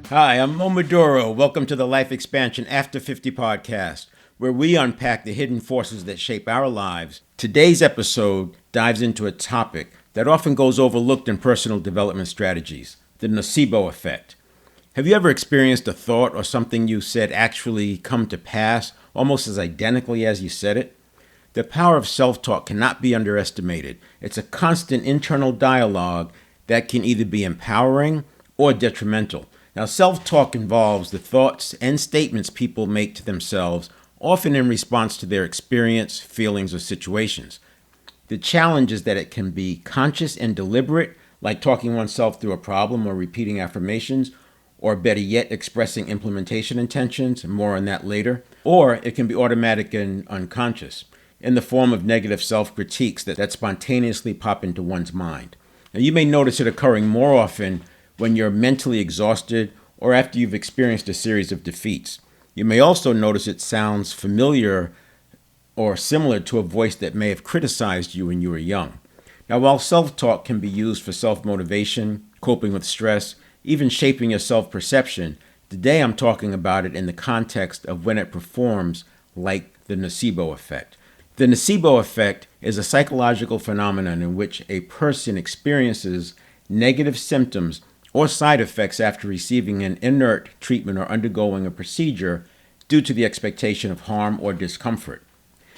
Hi, I'm Mo Maduro. Welcome to the Life Expansion After 50 podcast, where we unpack the hidden forces that shape our lives. Today's episode dives into a topic that often goes overlooked in personal development strategies, the Nocebo Effect. Have you ever experienced a thought or something you said actually come to pass almost as identically as you said it? The power of self-talk cannot be underestimated. It's a constant internal dialogue that can either be empowering or detrimental. Now, self-talk involves the thoughts and statements people make to themselves, often in response to their experience, feelings, or situations. The challenge is that it can be conscious and deliberate, like talking oneself through a problem or repeating affirmations, or better yet, expressing implementation intentions, more on that later. Or it can be automatic and unconscious, in the form of negative self-critiques that spontaneously pop into one's mind. Now, you may notice it occurring more often when you're mentally exhausted or after you've experienced a series of defeats. You may also notice it sounds familiar or similar to a voice that may have criticized you when you were young. Now, while self-talk can be used for self-motivation, coping with stress, even shaping your self-perception, today I'm talking about it in the context of when it performs like the Nocebo Effect. The Nocebo Effect is a psychological phenomenon in which a person experiences negative symptoms or side effects after receiving an inert treatment or undergoing a procedure due to the expectation of harm or discomfort.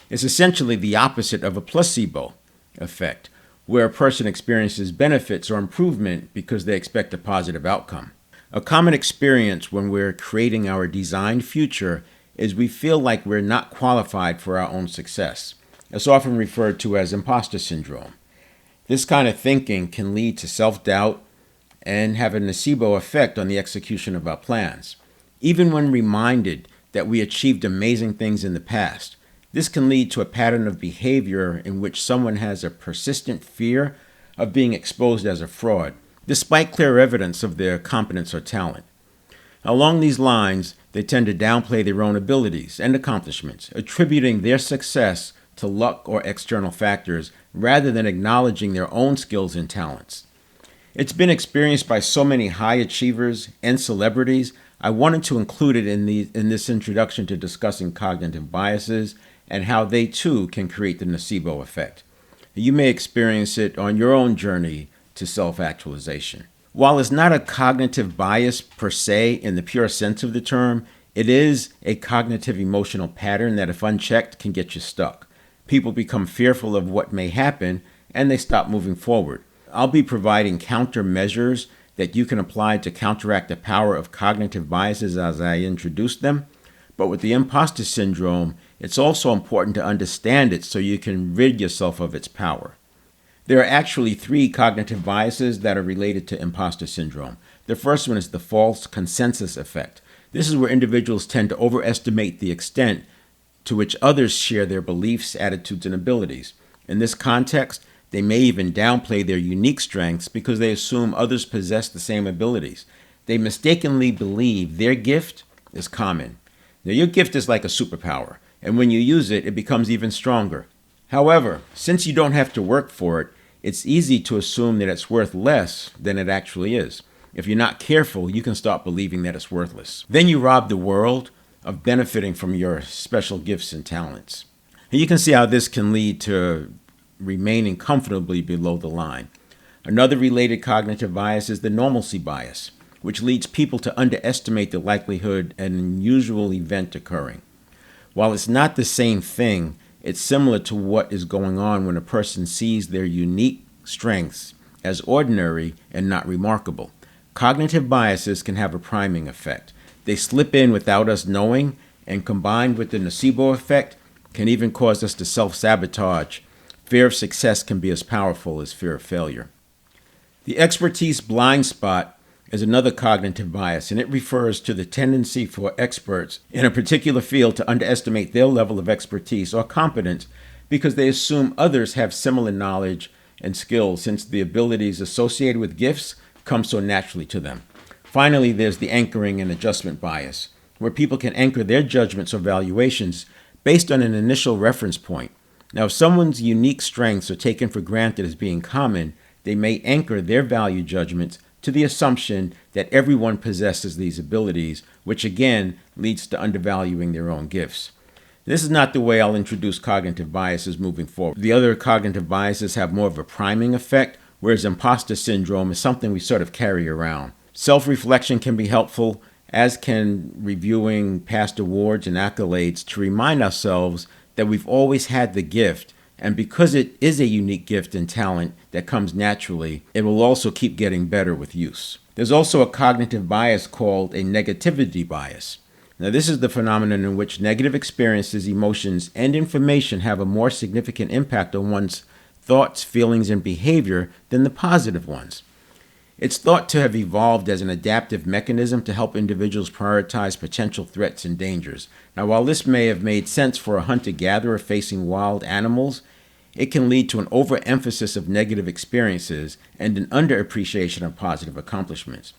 It's essentially the opposite of a placebo effect, where a person experiences benefits or improvement because they expect a positive outcome. A common experience when we're creating our designed future is we feel like we're not qualified for our own success. It's often referred to as imposter syndrome. This kind of thinking can lead to self-doubt and have a nocebo effect on the execution of our plans. Even when reminded that we achieved amazing things in the past, this can lead to a pattern of behavior in which someone has a persistent fear of being exposed as a fraud, despite clear evidence of their competence or talent. Along these lines, they tend to downplay their own abilities and accomplishments, attributing their success to luck or external factors rather than acknowledging their own skills and talents. It's been experienced by so many high achievers and celebrities. I wanted to include it in this introduction to discussing cognitive biases and how they too can create the nocebo effect. You may experience it on your own journey to self-actualization. While it's not a cognitive bias per se in the pure sense of the term, it is a cognitive emotional pattern that, if unchecked, can get you stuck. People become fearful of what may happen and they stop moving forward. I'll be providing countermeasures that you can apply to counteract the power of cognitive biases as I introduce them. But with the imposter syndrome, it's also important to understand it so you can rid yourself of its power. There are actually 3 cognitive biases that are related to imposter syndrome. The first one is the false consensus effect. This is where individuals tend to overestimate the extent to which others share their beliefs, attitudes, and abilities. In this context, they may even downplay their unique strengths because they assume others possess the same abilities. They mistakenly believe their gift is common. Now, your gift is like a superpower, and when you use it, it becomes even stronger. However, since you don't have to work for it, it's easy to assume that it's worth less than it actually is. If you're not careful, you can start believing that it's worthless. Then you rob the world of benefiting from your special gifts and talents. And you can see how this can lead to remaining comfortably below the line. Another related cognitive bias is the normalcy bias, which leads people to underestimate the likelihood of an unusual event occurring. While it's not the same thing, it's similar to what is going on when a person sees their unique strengths as ordinary and not remarkable. Cognitive biases can have a priming effect. They slip in without us knowing, and combined with the nocebo effect, can even cause us to self-sabotage. Fear of success can be as powerful as fear of failure. The expertise blind spot is another cognitive bias, and it refers to the tendency for experts in a particular field to underestimate their level of expertise or competence because they assume others have similar knowledge and skills, since the abilities associated with gifts come so naturally to them. Finally, there's the anchoring and adjustment bias, where people can anchor their judgments or valuations based on an initial reference point. Now, if someone's unique strengths are taken for granted as being common, they may anchor their value judgments to the assumption that everyone possesses these abilities, which again leads to undervaluing their own gifts. This is not the way I'll introduce cognitive biases moving forward. The other cognitive biases have more of a priming effect, whereas imposter syndrome is something we sort of carry around. Self-reflection can be helpful, as can reviewing past awards and accolades to remind ourselves that we've always had the gift, and because it is a unique gift and talent that comes naturally, it will also keep getting better with use. There's also a cognitive bias called a negativity bias. Now, this is the phenomenon in which negative experiences, emotions, and information have a more significant impact on one's thoughts, feelings, and behavior than the positive ones. It's thought to have evolved as an adaptive mechanism to help individuals prioritize potential threats and dangers. Now, while this may have made sense for a hunter-gatherer facing wild animals, it can lead to an overemphasis of negative experiences and an underappreciation of positive accomplishments.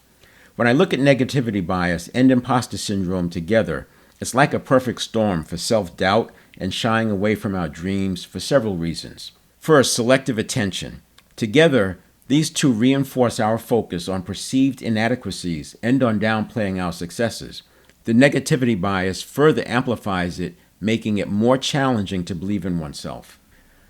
When I look at negativity bias and imposter syndrome together, it's like a perfect storm for self-doubt and shying away from our dreams for several reasons. First, selective attention. Together, these two reinforce our focus on perceived inadequacies and on downplaying our successes. The negativity bias further amplifies it, making it more challenging to believe in oneself.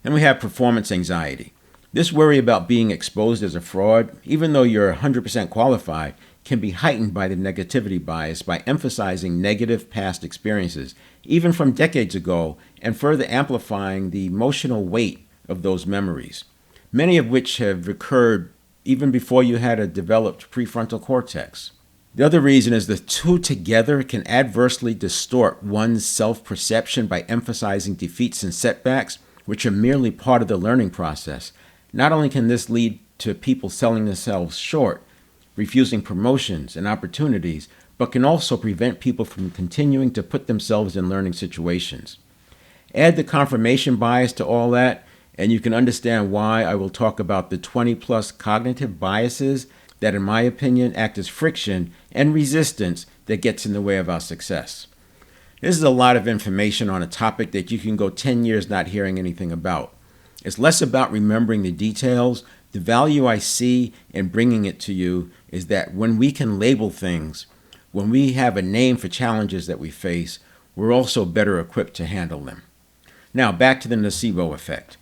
Then we have performance anxiety. This worry about being exposed as a fraud, even though you're 100% qualified, can be heightened by the negativity bias by emphasizing negative past experiences, even from decades ago, and further amplifying the emotional weight of those memories, many of which have occurred even before you had a developed prefrontal cortex. The other reason is the two together can adversely distort one's self-perception by emphasizing defeats and setbacks, which are merely part of the learning process. Not only can this lead to people selling themselves short, refusing promotions and opportunities, but can also prevent people from continuing to put themselves in learning situations. Add the confirmation bias to all that, and you can understand why I will talk about the 20-plus cognitive biases that, in my opinion, act as friction and resistance that gets in the way of our success. This is a lot of information on a topic that you can go 10 years not hearing anything about. It's less about remembering the details. The value I see in bringing it to you is that when we can label things, when we have a name for challenges that we face, we're also better equipped to handle them. Now, back to the Nocebo Effect.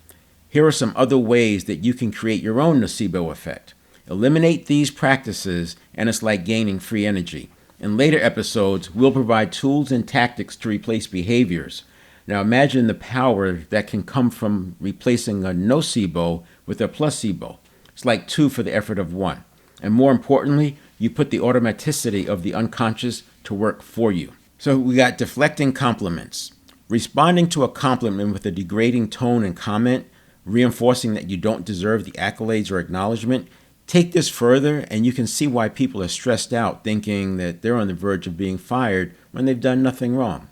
Here are some other ways that you can create your own Nocebo Effect. Eliminate these practices, and it's like gaining free energy. In later episodes, we'll provide tools and tactics to replace behaviors. Now imagine the power that can come from replacing a nocebo with a placebo. It's like 2 for the effort of 1. And more importantly, you put the automaticity of the unconscious to work for you. So we got deflecting compliments. Responding to a compliment with a degrading tone and comment, reinforcing that you don't deserve the accolades or acknowledgement. Take this further and you can see why people are stressed out thinking that they're on the verge of being fired when they've done nothing wrong.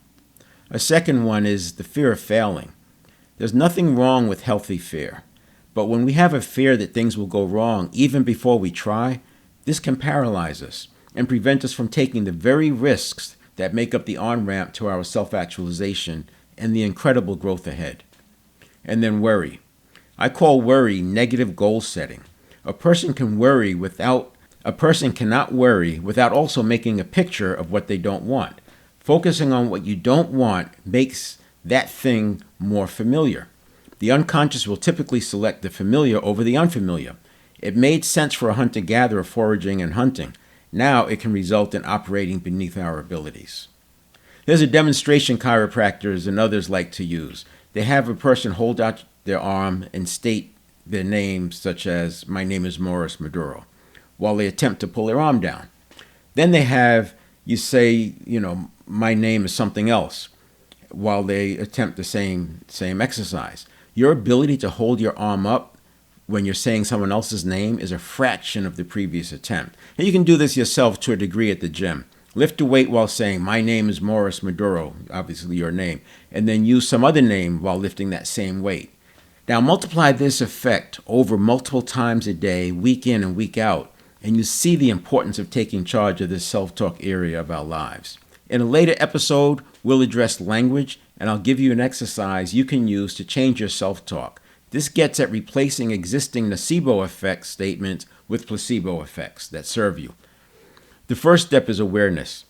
A second one is the fear of failing. There's nothing wrong with healthy fear, but when we have a fear that things will go wrong even before we try, this can paralyze us and prevent us from taking the very risks that make up the on-ramp to our self-actualization and the incredible growth ahead. And then worry. I call worry negative goal setting. A person cannot worry without also making a picture of what they don't want. Focusing on what you don't want makes that thing more familiar. The unconscious will typically select the familiar over the unfamiliar. It made sense for a hunter-gatherer foraging and hunting. Now it can result in operating beneath our abilities. There's a demonstration chiropractors and others like to use. They have a person hold out their arm and state their name, such as, "My name is Morris Maduro," while they attempt to pull their arm down. Then they have you say, "My name is something else," while they attempt the same exercise. Your ability to hold your arm up when you're saying someone else's name is a fraction of the previous attempt. And you can do this yourself to a degree at the gym. Lift a weight while saying, "My name is Morris Maduro," obviously your name, and then use some other name while lifting that same weight. Now multiply this effect over multiple times a day, week in and week out, and you see the importance of taking charge of this self-talk area of our lives. In a later episode, we'll address language, and I'll give you an exercise you can use to change your self-talk. This gets at replacing existing Nocebo Effect statements with placebo effects that serve you. The first step is awareness.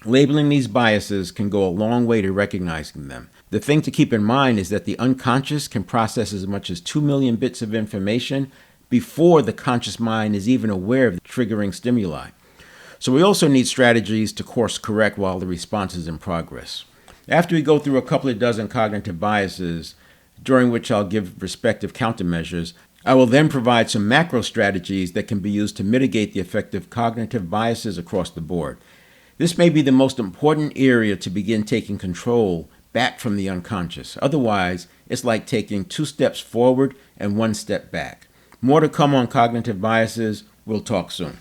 Labeling these biases can go a long way to recognizing them. The thing to keep in mind is that the unconscious can process as much as 2 million bits of information before the conscious mind is even aware of the triggering stimuli. So we also need strategies to course correct while the response is in progress. After we go through a couple of dozen cognitive biases, during which I'll give respective countermeasures, I will then provide some macro strategies that can be used to mitigate the effect of cognitive biases across the board. This may be the most important area to begin taking control back from the unconscious. Otherwise, it's like taking 2 steps forward and 1 step back. More to come on cognitive biases. We'll talk soon.